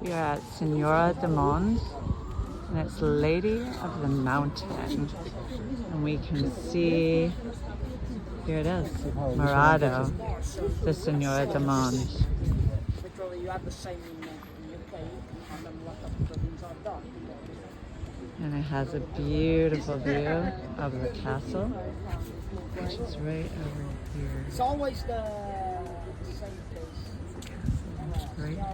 We are at Senhora de Mons, and it's Lady of the Mountain. And we can see, here it is, Morado, the Senhora de Mons. And it has a beautiful view of the castle, which is right over here. It's always the same place. Right here.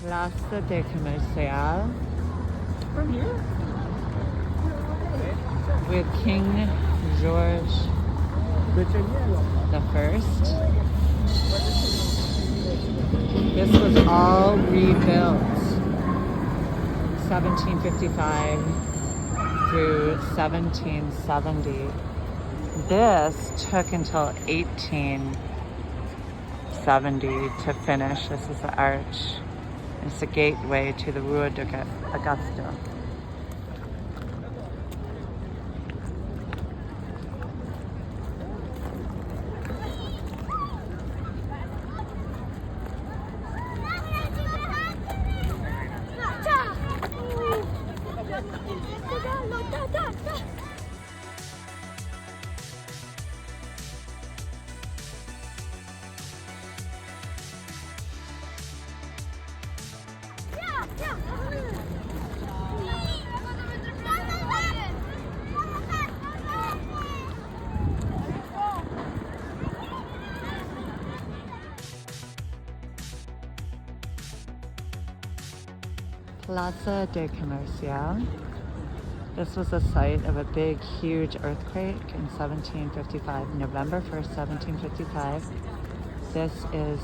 Plaza de Comercio. From here? With King George the First. This was all rebuilt 1755 through 1770. This took until 1870 to finish. This is the arch. It's the gateway to the Rua de Augusta. Plaza de Comercio. This was the site of a big, huge earthquake in 1755, November 1st, 1755. This is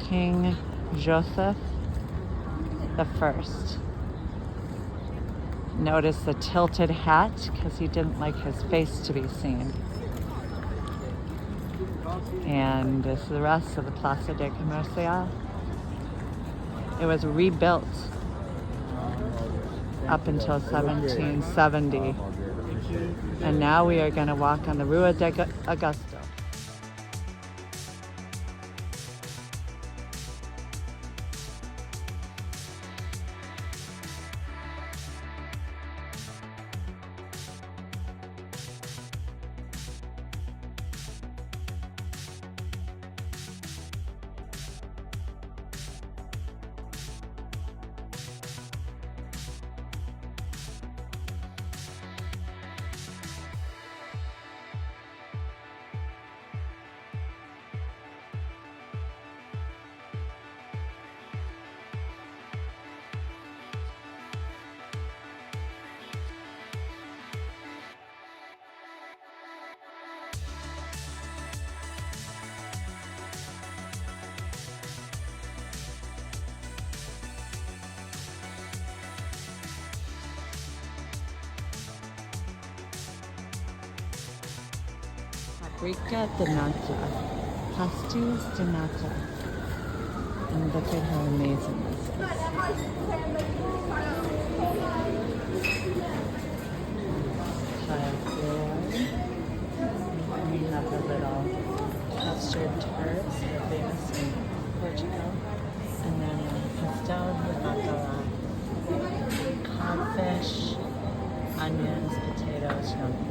King Joseph the First. Notice the tilted hat because he didn't like his face to be seen. And this is the rest of the Plaza de Comercio. It was rebuilt up until 1770. And now we are going to walk on the Rua de Augusta. Praca de nata, pasties de nata. And look at how amazing this is. And we have the little custard tarts, they're famous in Portugal. And then pastel de bacala, codfish, onions, potatoes, yummy.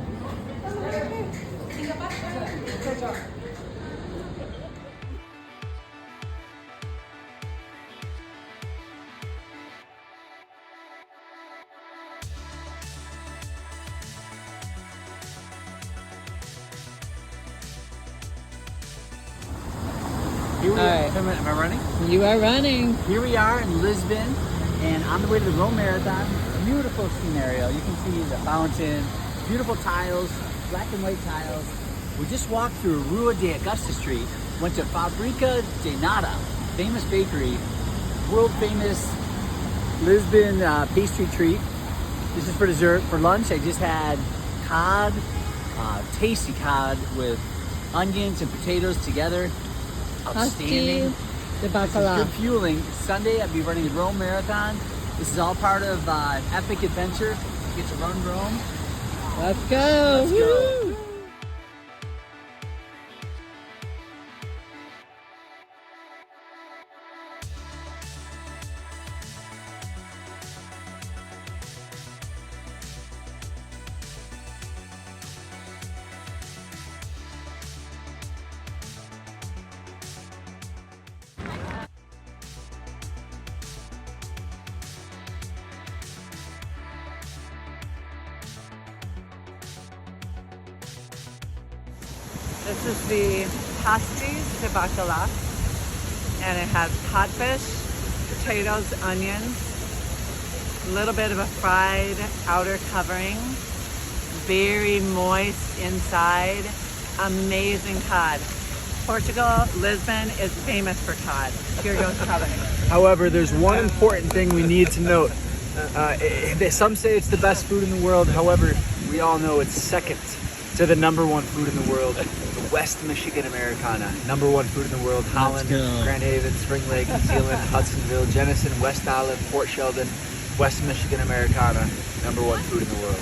right. Am I running? You are running. Here we are in Lisbon, and on the way to the Rome Marathon. Beautiful scenario. You can see the fountain, beautiful tiles, black and white tiles. We just walked through Rua de Augusta Street, went to Fabrica de Nata, famous bakery, world famous Lisbon pastry treat. This is for dessert. For lunch, I just had cod, tasty cod with onions and potatoes together. Outstanding. The This is good fueling. Sunday, I'll be running the Rome Marathon. This is all part of an epic adventure. You get to run Rome. Let's go. Let's go. This is the pasties de bacala, and it has codfish, potatoes, onions, a little bit of a fried outer covering, very moist inside, amazing cod. Portugal, Lisbon is famous for cod. Here goes covering. However, there's one important thing we need to note. Some say it's the best food in the world. However, we all know it's second to the number one food in the world, the West Michigan Americana. Number one food in the world, Holland, Grand Haven, Spring Lake, New Zealand, Hudsonville, Jenison, West Island, Port Sheldon, West Michigan Americana. Number one food in the world.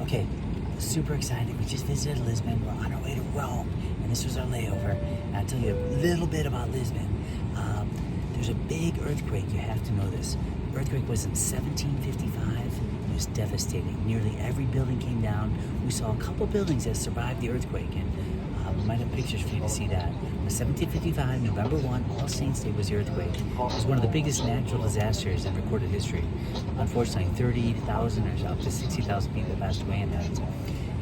Okay, super excited. We just visited Lisbon. We're on our way to Rome, and this was our layover. And I'll tell you a little bit about Lisbon. There's a big earthquake. You have to know this. The earthquake was in 1755. It was devastating. Nearly every building came down. We saw a couple buildings that survived the earthquake, and we might have pictures for you to see that. It was 1755, November 1, All Saints Day was the earthquake. It was one of the biggest natural disasters in recorded history. Unfortunately, 30,000 or up to 60,000 people passed away in that.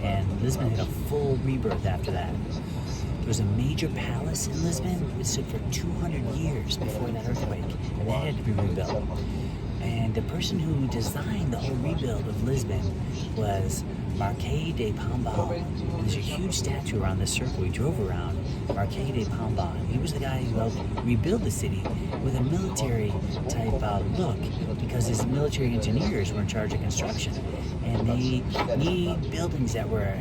And Lisbon had a full rebirth after that. There was a major palace in Lisbon. It stood for 200 years before that earthquake, and that had to be rebuilt. And the person who designed the whole rebuild of Lisbon was Marquês de Pombal. And there's a huge statue around this circle we drove around, Marquês de Pombal. He was the guy who helped rebuild the city with a military type look, because his military engineers were in charge of construction. And they need buildings that were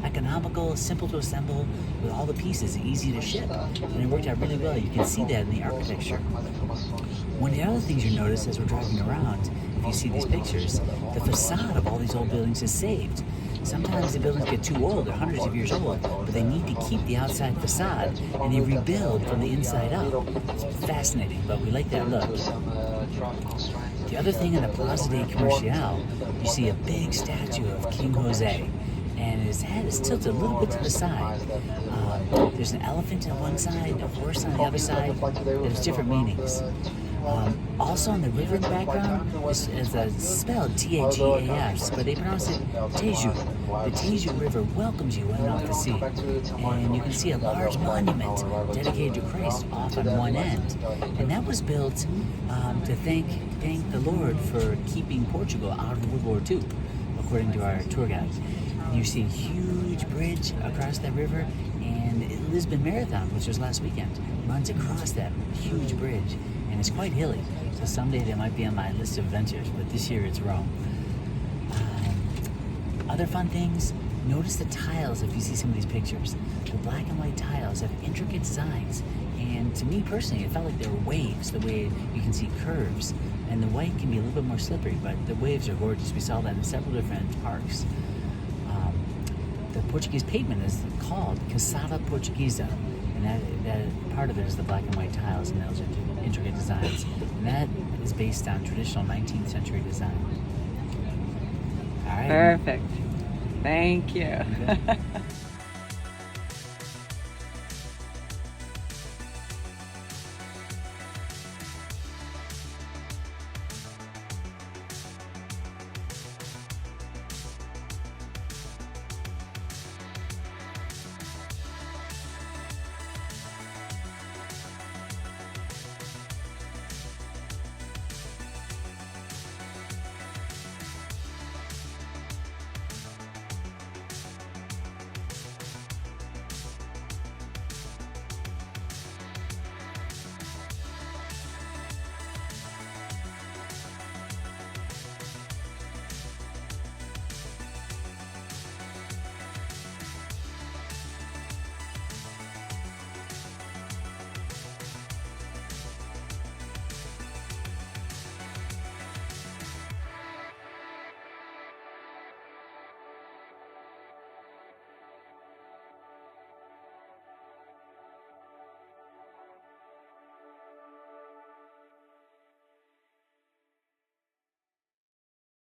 economical, simple to assemble, with all the pieces, easy to ship. And it worked out really well. You can see that in the architecture. One of the other things you notice as we're driving around, if you see these pictures, the facade of all these old buildings is saved. Sometimes the buildings get too old, they're hundreds of years old, but they need to keep the outside facade, and they rebuild from the inside out. It's fascinating, but we like that look. The other thing in the Plaza de Comercio, you see a big statue of King Jose, and his head is tilted a little bit to the side. There's an elephant on one side, a horse on the other side. There's different meanings. Also on the river in the background is spelled T-A-G-A-S, but they pronounce it Teju. The Teju River welcomes you in off the sea. And you can see a large monument dedicated to Christ off on one end. And that was built to thank the Lord for keeping Portugal out of World War II, according to our tour guide. You see a huge bridge across that river, and the Lisbon Marathon, which was last weekend, runs across that huge bridge, and it's quite hilly. So someday that might be on my list of adventures, but this year it's Rome. Other fun things, notice the tiles if you see some of these pictures. The black and white tiles have intricate designs, and to me personally, it felt like there were waves, the way you can see curves. And the white can be a little bit more slippery, but the waves are gorgeous. We saw that in several different parks. The Portuguese pavement is called Calçada Portuguesa, and that part of it is the black and white tiles and those intricate designs. And that is based on traditional 19th century design. All right. Perfect. Thank you.